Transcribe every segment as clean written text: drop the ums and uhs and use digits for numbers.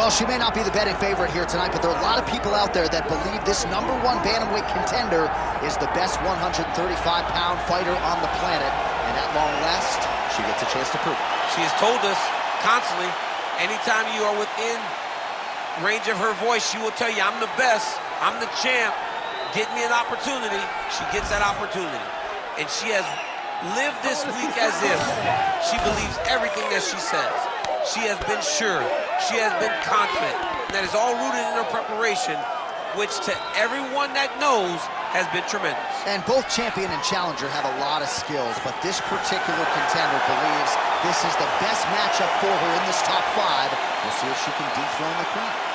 Well, she may not be the betting favorite here tonight, but there are a lot of people out there that believe this #1 bantamweight contender is the best 135-pound fighter on the planet. And at long last, she gets a chance to prove it. She has told us constantly, anytime you are within range of her voice, she will tell you, I'm the best, I'm the champ, get me an opportunity. She gets that opportunity. And she has lived this week as if she believes everything that she says. She has been sure, she has been confident. And that is all rooted in her preparation, which to everyone that knows has been tremendous. And both champion and challenger have a lot of skills, but this particular contender believes this is the best matchup for her in this top 5. We'll see if she can dethrone the queen.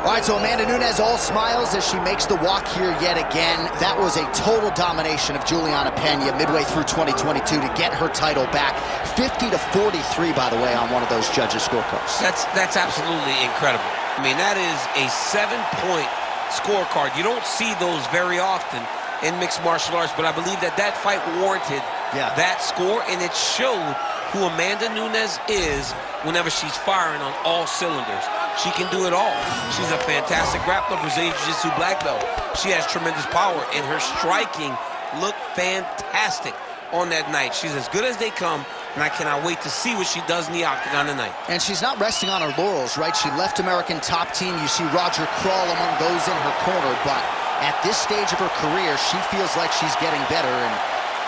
All right, so Amanda Nunes all smiles as she makes the walk here yet again. That was a total domination of Juliana Pena midway through 2022 to get her title back. 50-43, by the way, on one of those judges' scorecards. That's absolutely incredible. I mean, that is a 7-point scorecard. You don't see those very often in mixed martial arts, but I believe that that fight warranted that score, and it showed who Amanda Nunes is whenever she's firing on all cylinders. She can do it all. She's a fantastic grappler, Brazilian Jiu-Jitsu black belt. She has tremendous power, and her striking looked fantastic on that night. She's as good as they come, and I cannot wait to see what she does in the octagon tonight. And she's not resting on her laurels, right? She left American Top Team. You see Roger Crawl among those in her corner, but at this stage of her career, she feels like she's getting better, and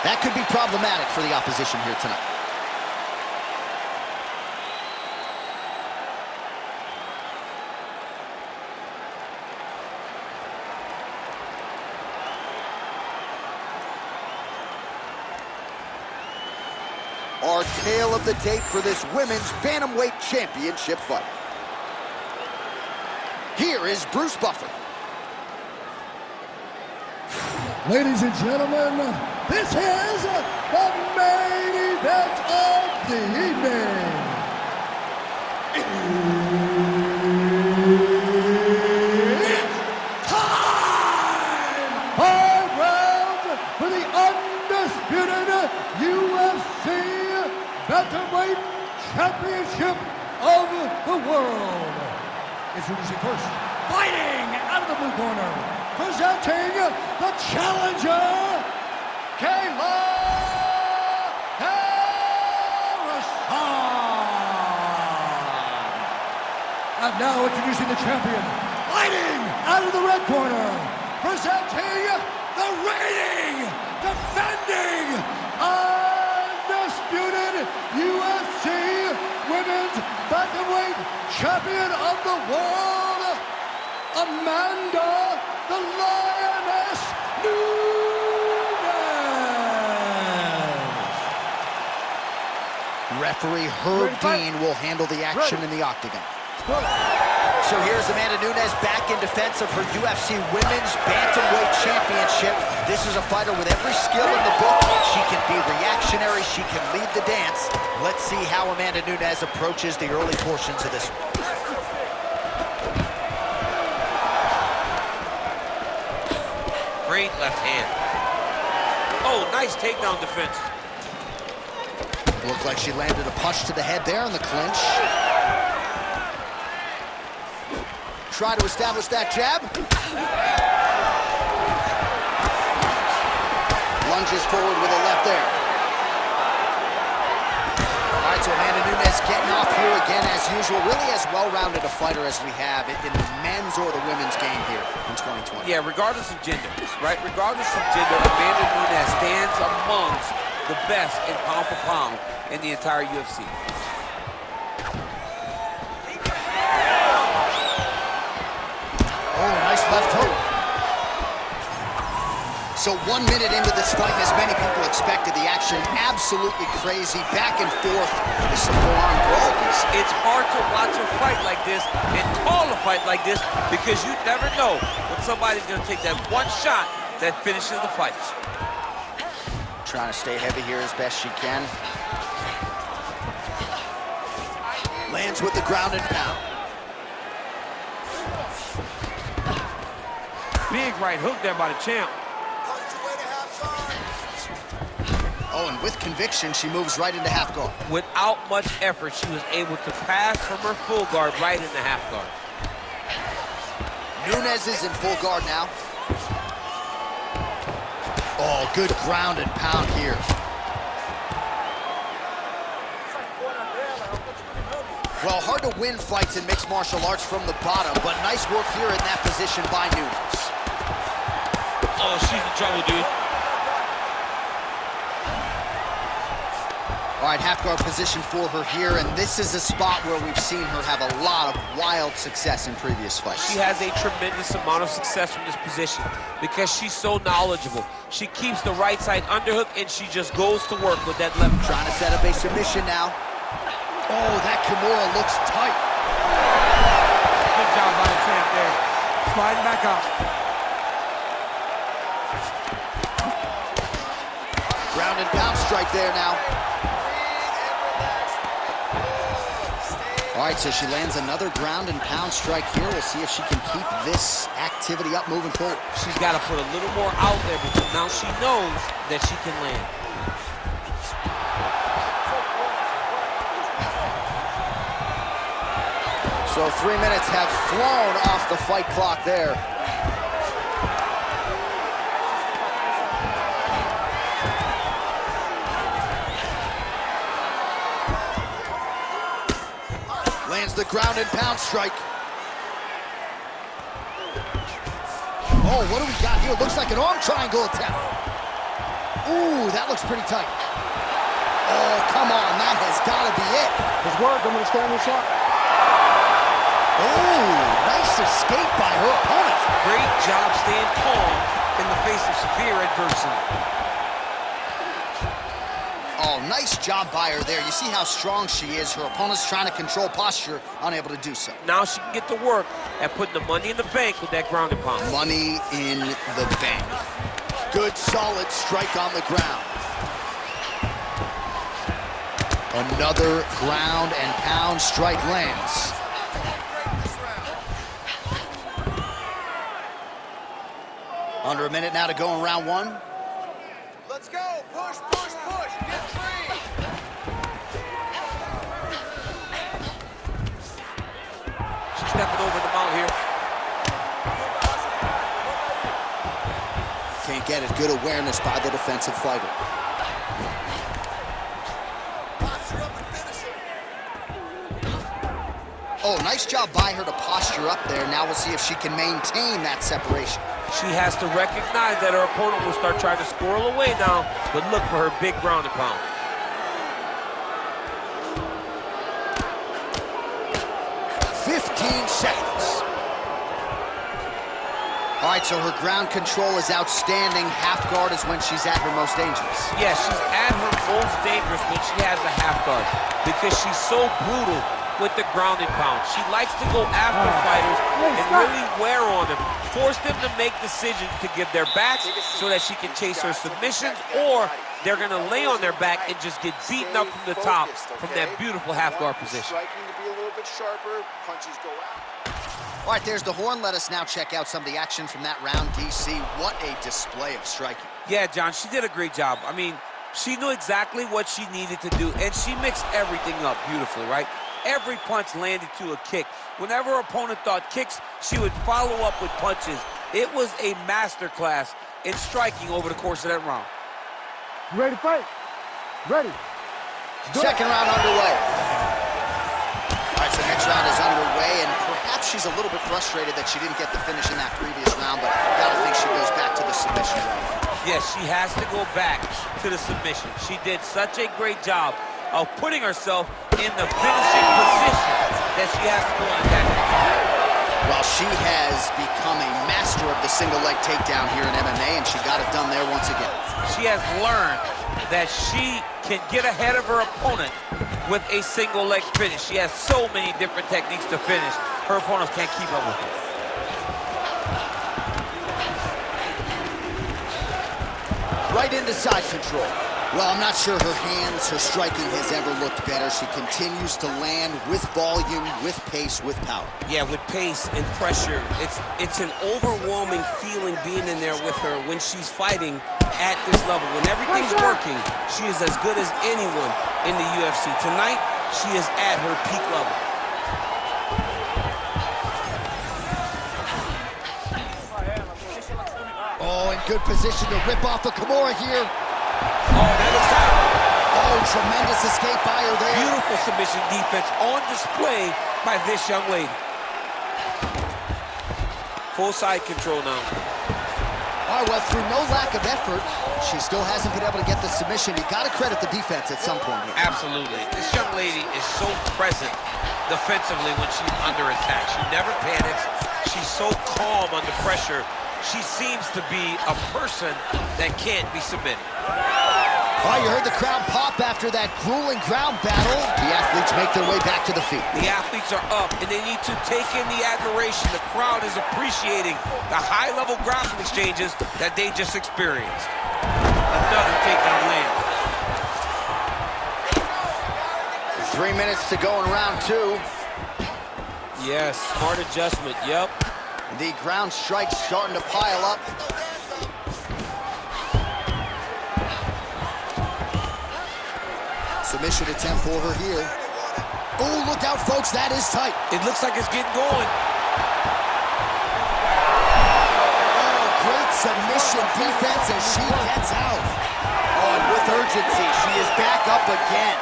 that could be problematic for the opposition here tonight. Our tale of the tape for this women's bantamweight championship fight. Here is Bruce Buffer. Ladies and gentlemen, this is the main event of the evening. It's time! 5 rounds for the undisputed UFC Bantamweight Championship of the world. Introducing first, fighting out of the blue corner, presenting the challenger, Kayla. And now introducing the champion, fighting out of the red corner, presenting the reigning, defending, undisputed UFC Women's Bantamweight Champion of the World, Amanda the Lioness Nunes. Referee Herb Dean will handle the action in the octagon. So here's Amanda Nunes back in defense of her UFC Women's Bantamweight Championship. This is a fighter with every skill in the book. She can be reactionary, she can lead the dance. Let's see how Amanda Nunes approaches the early portions of this one. Great left hand. Oh, nice takedown defense. Looked like she landed a punch to the head there in the clinch. Try to establish that jab. Lunges forward with a left there. All right, so Amanda Nunes getting off here again as usual. Really as well-rounded a fighter as we have in the men's or the women's game here in 2020. Yeah, regardless of gender, right? Regardless of gender, Amanda Nunes stands amongst the best in pound for pound in the entire UFC. Oh, nice left hook. So 1 minute into this fight, as many people expected, the action absolutely crazy, back and forth. This is a full-on brawl. It's hard to watch a fight like this and call a fight like this because you never know when somebody's going to take that one shot that finishes the fight. Trying to stay heavy here as best she can. Lands with the ground and pound. Big right hook there by the champ. Oh, and with conviction, she moves right into half guard. Without much effort, she was able to pass from her full guard right into half guard. Nunes is in full guard now. Oh, good ground and pound here. Well, hard to win fights in mixed martial arts from the bottom, but nice work here in that position by Nunes. Oh, she's in trouble, dude. All right, half guard position for her here, and this is a spot where we've seen her have a lot of wild success in previous fights. She has a tremendous amount of success from this position because she's so knowledgeable. She keeps the right side underhook, and she just goes to work with that left. Trying to set up a submission now. Oh, that Kimura looks tight. Good job by the champ there. Sliding back up. Ground and pound strike there now. All right, so she lands another ground and pound strike here. We'll see if she can keep this activity up moving forward. She's got to put a little more out there because now she knows that she can land. So 3 minutes have flown off the fight clock there. Lands the ground and pound strike. Oh, what do we got here? Looks like an arm triangle attempt. Ooh, that looks pretty tight. Oh, come on, that has got to be it. It's work, I'm gonna stand this up. Oh, nice escape by her opponent. Great job staying calm in the face of severe adversity. Oh, nice job by her there. You see how strong she is. Her opponent's trying to control posture, unable to do so. Now she can get to work at putting the money in the bank with that ground and pound. Money in the bank. Good, solid strike on the ground. Another ground and pound strike lands. Under a minute now to go in round one. Let's go! Push, push, push! Get free! She's stepping over the mount here. Can't get it. Good awareness by the defensive fighter. Posture up and finish it. Oh, nice job by her to posture up there. Now we'll see if she can maintain that separation. She has to recognize that her opponent will start trying to squirrel away now, but look for her big ground and pound. Seconds. All right, so her ground control is outstanding. Half guard is when she's at her most dangerous. Yeah, she's at her most dangerous when she has a half guard because she's so brutal with the ground and pound. She likes to go after fighters and really wear on them, force them to make decisions to give their backs so that she can chase her submissions, or they're gonna lay on their back and just get beaten up from the top from that beautiful half guard position. Striking to be a little bit sharper, punches go out. All right, there's the horn. Let us now check out some of the action from that round, DC. What a display of striking. Yeah, John, she did a great job. I mean, she knew exactly what she needed to do, and she mixed everything up beautifully, right? Every punch landed to a kick. Whenever her opponent thought kicks, she would follow up with punches. It was a masterclass in striking over the course of that round. You ready to fight? Ready. Second round underway. All right, so next round is underway, and perhaps she's a little bit frustrated that she didn't get the finish in that previous round, but gotta think she goes back to the submission round. Yes, she has to go back to the submission. She did such a great job of putting herself in the finishing position that she has to go on that. Well, she has become a master of the single leg takedown here in MMA, and she got it done there once again. She has learned that she can get ahead of her opponent with a single leg finish. She has so many different techniques to finish. Her opponents can't keep up with her. Right right into side control. Well, I'm not sure her hands, her striking has ever looked better. She continues to land with volume, with pace, with power. Yeah, with pace and pressure. It's an overwhelming feeling being in there with her when she's fighting at this level. When everything's working, she is as good as anyone in the UFC. Tonight, she is at her peak level. Oh, in good position to rip off the Kimura here. Oh, that looks out. Oh, tremendous escape by her there. Beautiful submission defense on display by this young lady. Full side control now. All right, well, through no lack of effort, she still hasn't been able to get the submission. You got to credit the defense at some point here. Absolutely. This young lady is so present defensively when she's under attack. She never panics. She's so calm under pressure. She seems to be a person that can't be submitted. Oh, you heard the crowd pop after that grueling ground battle. The athletes make their way back to the feet. The athletes are up, and they need to take in the admiration. The crowd is appreciating the high-level grappling exchanges that they just experienced. Another takedown lands. 3 minutes to go in round 2. Yes, smart adjustment, yep. The ground strikes starting to pile up. Submission attempt for her here. Oh, look out, folks, that is tight. It looks like it's getting going. Oh, great submission defense as she gets out. Oh, and with urgency, she is back up again.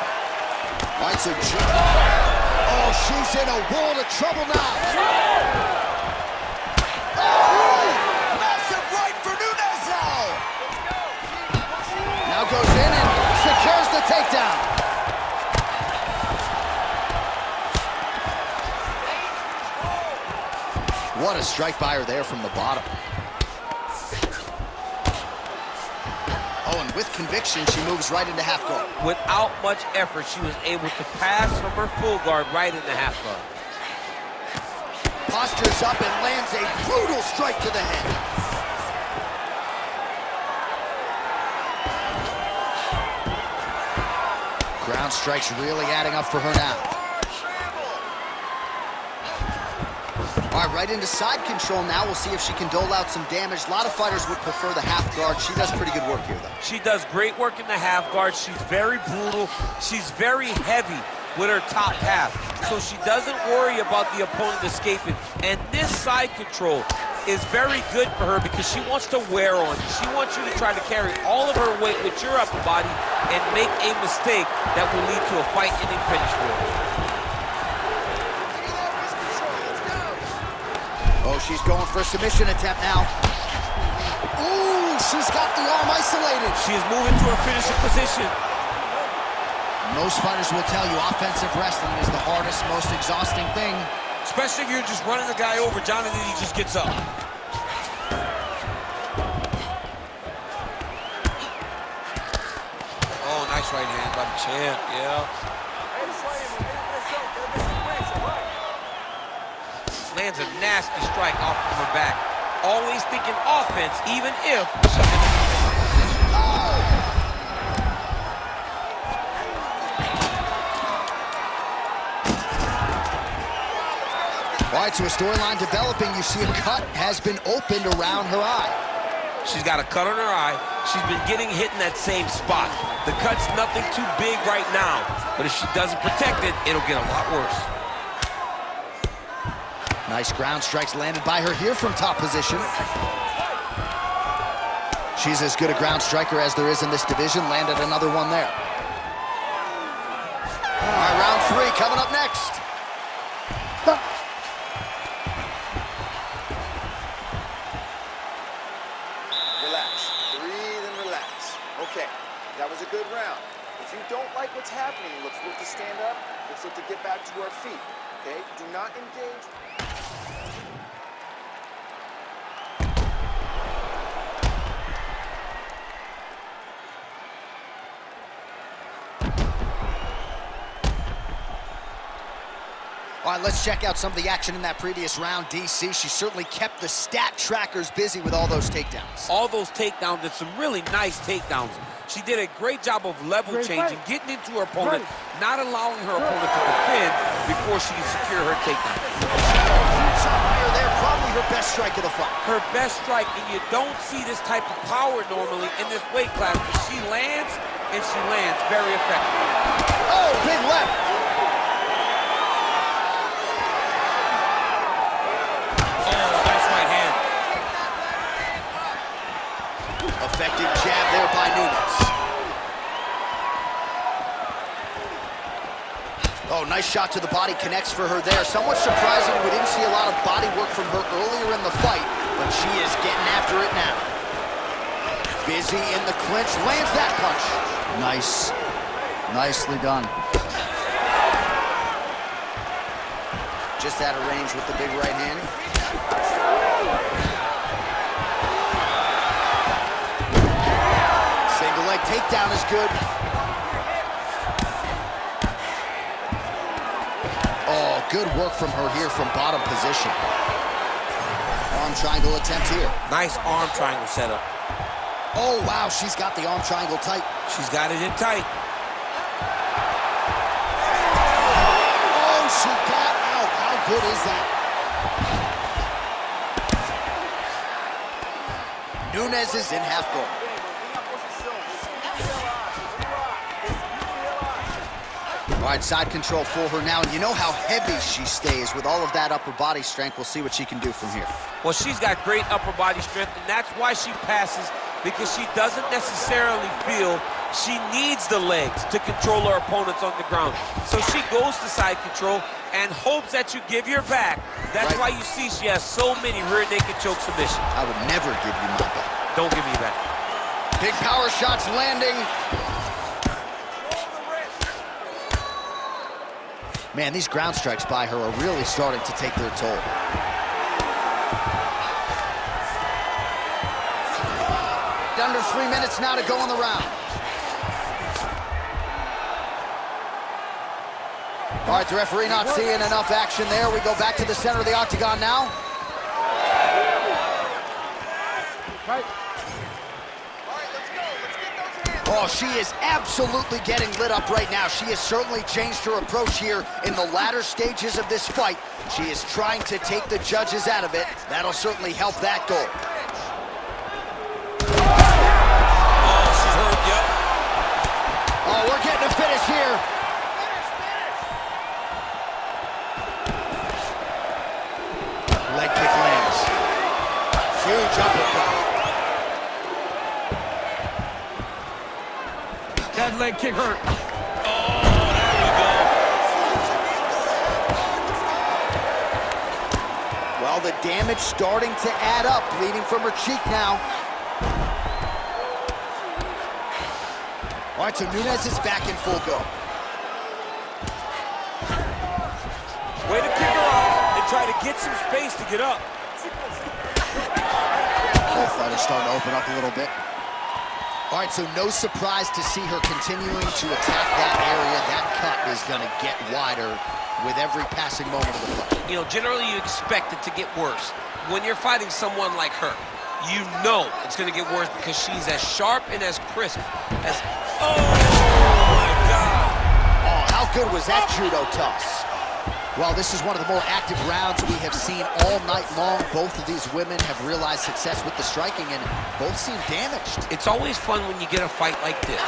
All right, so oh, she's in a world of trouble now. Massive right for Nunes now. Now goes in and secures the takedown. What a strike by her there from the bottom. Oh, and with conviction, she moves right into half guard. Without much effort, she was able to pass from her full guard right into half guard. Postures up and lands a brutal strike to the head. Ground strikes really adding up for her now. All right, right into side control now. We'll see if she can dole out some damage. A lot of fighters would prefer the half guard. She does pretty good work here, though. She does great work in the half guard. She's very brutal. She's very heavy with her top half, so she doesn't worry about the opponent escaping. And this side control is very good for her because she wants to wear on. She wants you to try to carry all of her weight with your upper body and make a mistake that will lead to a fight-ending finish for her. Oh, she's going for a submission attempt now. Ooh, she's got the arm isolated. She is moving to her finishing position. Most fighters will tell you offensive wrestling is the hardest, most exhausting thing. Especially if you're just running the guy over, Jonathan, he just gets up. Oh, nice right hand by the champ, yeah. Lands a nasty strike off of her back. Always thinking offense, even if she's in a position. All right, so a storyline developing. You see a cut has been opened around her eye. She's got a cut on her eye. She's been getting hit in that same spot. The cut's nothing too big right now, but if she doesn't protect it, it'll get a lot worse. Nice ground strikes landed by her here from top position. She's as good a ground striker as there is in this division. Landed another one there. All right, round 3 coming up next. Relax. Breathe and relax. Okay, that was a good round. If you don't like what's happening, let's look to stand up. Let's look to get back to our feet. Okay? Do not engage. All right, let's check out some of the action in that previous round, DC. She certainly kept the stat trackers busy with all those takedowns. All those takedowns and some really nice takedowns. She did a great job of level changing, getting into her opponent, not allowing her opponent to defend before she can secure her takedown. Huge fire there, probably her best strike of the fight. Her best strike, and you don't see this type of power normally in this weight class, but she lands, and she lands very effectively. Oh, big left. Effective jab there by Nunes. Oh, nice shot to the body, connects for her there. Somewhat surprising, we didn't see a lot of body work from her earlier in the fight, but she is getting after it now. Busy in the clinch, lands that punch. Nice. Nicely done. Just out of range with the big right hand. Leg takedown is good. Oh, good work from her here from bottom position. Arm triangle attempt here. Nice arm triangle setup. Oh, wow, she's got the arm triangle tight. She's got it in tight. Oh, she got out. How good is that? Nunes is in half guard. All right, side control for her now, and you know how heavy she stays with all of that upper body strength. We'll see what she can do from here. Well, she's got great upper body strength, and that's why she passes, because she doesn't necessarily feel she needs the legs to control her opponents on the ground. So she goes to side control and hopes that you give your back. That's why you see she has so many rear naked choke submissions. I would never give you my back. Don't give me back. Big power shots landing. Man, these ground strikes by her are really starting to take their toll. Under 3 minutes now to go in the round. All right, the referee not seeing enough action there. We go back to the center of the octagon now. Right. Oh, she is absolutely getting lit up right now. She has certainly changed her approach here in the latter stages of this fight. She is trying to take the judges out of it. That'll certainly help that goal. Oh, she's hurt, yep. Oh, we're getting a finish here. Leg kick lands. Huge uppercut. That leg kick hurt. Oh, there we go. Well, the damage starting to add up, bleeding from her cheek now. All right, so Nunes is back in full go. Way to kick her off and try to get some space to get up. Both fighters starting to open up a little bit. All right, so no surprise to see her continuing to attack that area. That cut is going to get wider with every passing moment of the fight. You know, generally you expect it to get worse. When you're fighting someone like her, you know it's going to get worse because she's as sharp and as crisp as... Oh, my God. Oh, how good was that judo toss? Well, this is one of the more active rounds we have seen all night long. Both of these women have realized success with the striking, and both seem damaged. It's always fun when you get a fight like this,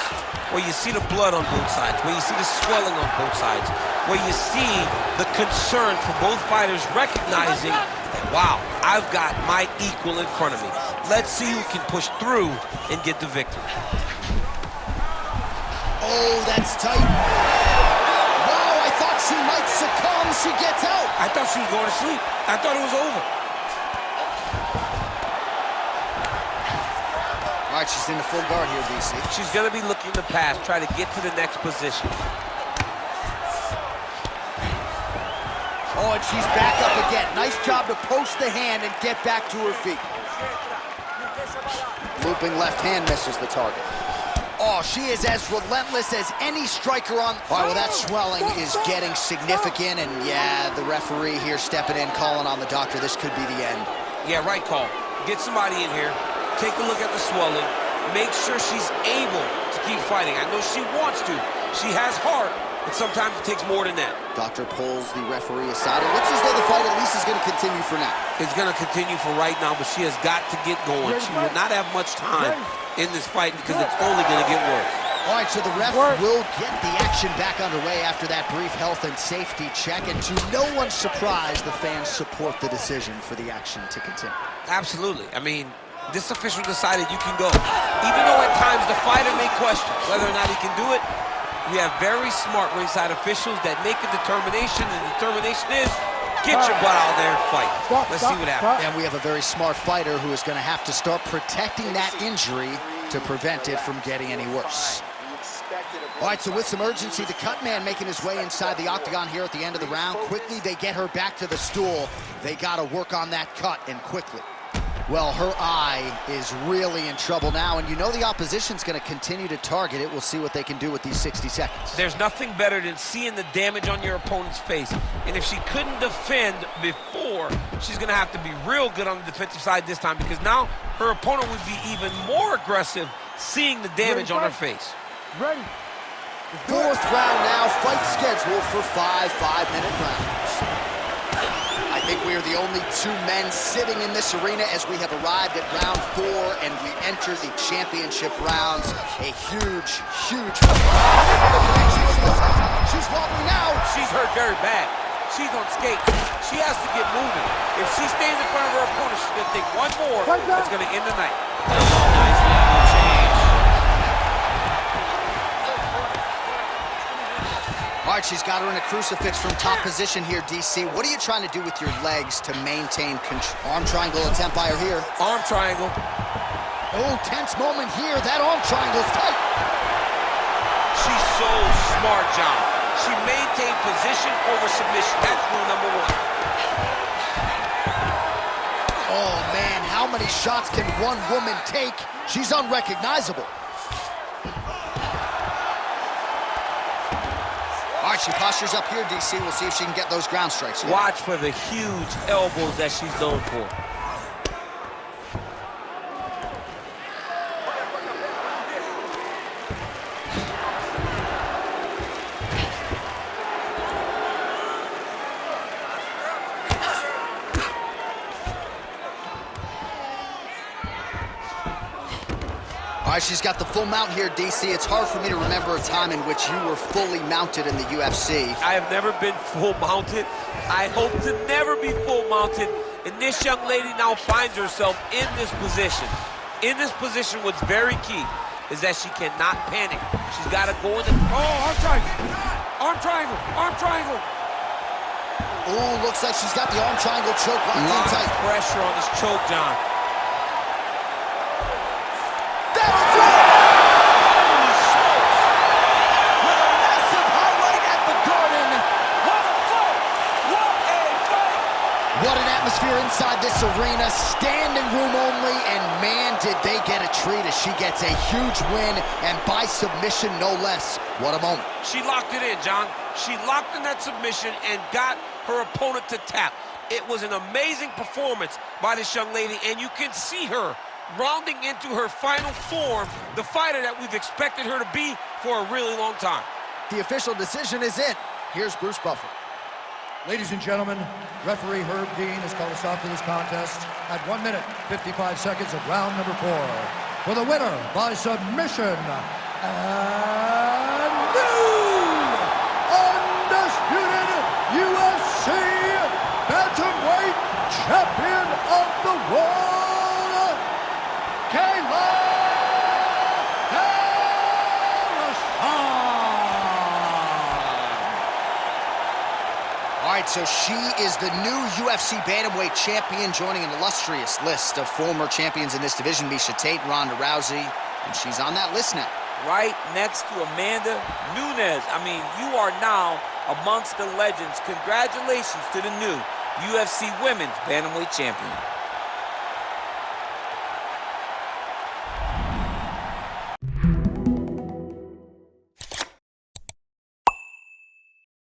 where you see the blood on both sides, where you see the swelling on both sides, where you see the concern for both fighters recognizing that, wow, I've got my equal in front of me. Let's see who can push through and get the victory. Oh, that's tight. She might succumb, she gets out. I thought she was going to sleep. I thought it was over. All right, she's in the full guard here, DC. She's going to be looking to pass, try to get to the next position. Oh, and she's back up again. Nice job to post the hand and get back to her feet. Looping left hand misses the target. Oh, she is as relentless as any striker on... All right, well, that swelling is getting significant, and yeah, the referee here stepping in, calling on the doctor. This could be the end. Yeah, right call. Get somebody in here, take a look at the swelling, make sure she's able to keep fighting. I know she wants to. She has heart, but sometimes it takes more than that. Doctor pulls the referee aside. It looks as though the fight at least is going to continue for now. It's going to continue for right now, but she has got to get going. She will not have much time in this fight because it's only going to get worse. All right, so the ref will get the action back underway after that brief health and safety check, and to no one's surprise, the fans support the decision for the action to continue. Absolutely. I mean, this official decided you can go. Even though at times the fighter may question whether or not he can do it, we have very smart ringside officials that make a determination, and the determination is get your butt out there and fight. Let's see what happens. And we have a very smart fighter who is going to have to start protecting that injury to prevent it from getting any worse. All right, so with some urgency, the cut man making his way inside the octagon here at the end of the round. Quickly, they get her back to the stool. They got to work on that cut, and quickly. Well, her eye is really in trouble now, and you know the opposition's going to continue to target it. We'll see what they can do with these 60 seconds. There's nothing better than seeing the damage on your opponent's face. And if she couldn't defend before, she's going to have to be real good on the defensive side this time, because now her opponent would be even more aggressive seeing the damage on her face. Ready. Fourth round now, fight scheduled for 5 5-minute rounds. I think we are the only two men sitting in this arena as we have arrived at round 4 and we enter the championship rounds. A huge, huge... She's wobbling now. She's hurt very bad. She's on skates. She has to get moving. If she stays in front of her opponent, she's going to take one more. That's going to end the night. Nice level change. All right, she's got her in a crucifix from top position here, DC. What are you trying to do with your legs to maintain control? Arm triangle attempt by her here. Arm triangle. Oh, tense moment here. That arm triangle's tight. She's so smart, John. She maintained position over submission. That's rule number 1. Oh, man, how many shots can one woman take? She's unrecognizable. All right, she postures up here, DC. We'll see if she can get those ground strikes. Watch for the huge elbows that she's known for. All right, she's got the full mount here, DC. It's hard for me to remember a time in which you were fully mounted in the UFC. I have never been full mounted. I hope to never be full mounted. And this young lady now finds herself in this position. In this position, what's very key is that she cannot panic. She's got to go in the... Oh, arm triangle. Arm triangle. Arm triangle. Oh, looks like she's got the arm triangle choke locked in tight. Pressure on this choke, John. Inside this arena, standing room only, and man, did they get a treat as she gets a huge win, and by submission, no less. What a moment. She locked it in, John. She locked in that submission and got her opponent to tap. It was an amazing performance by this young lady, and you can see her rounding into her final form, the fighter that we've expected her to be for a really long time. The official decision is in. Here's Bruce Buffer. Ladies and gentlemen, referee Herb Dean has called a stop to this contest at 1 minute, 55 seconds of round number 4. For the winner by submission, and new undisputed UFC bantamweight champion of the world, Kayla. All right, so she is the new UFC bantamweight champion, joining an illustrious list of former champions in this division, Miesha Tate, Ronda Rousey, and she's on that list now. Right next to Amanda Nunes. I mean, you are now amongst the legends. Congratulations to the new UFC Women's Bantamweight Champion.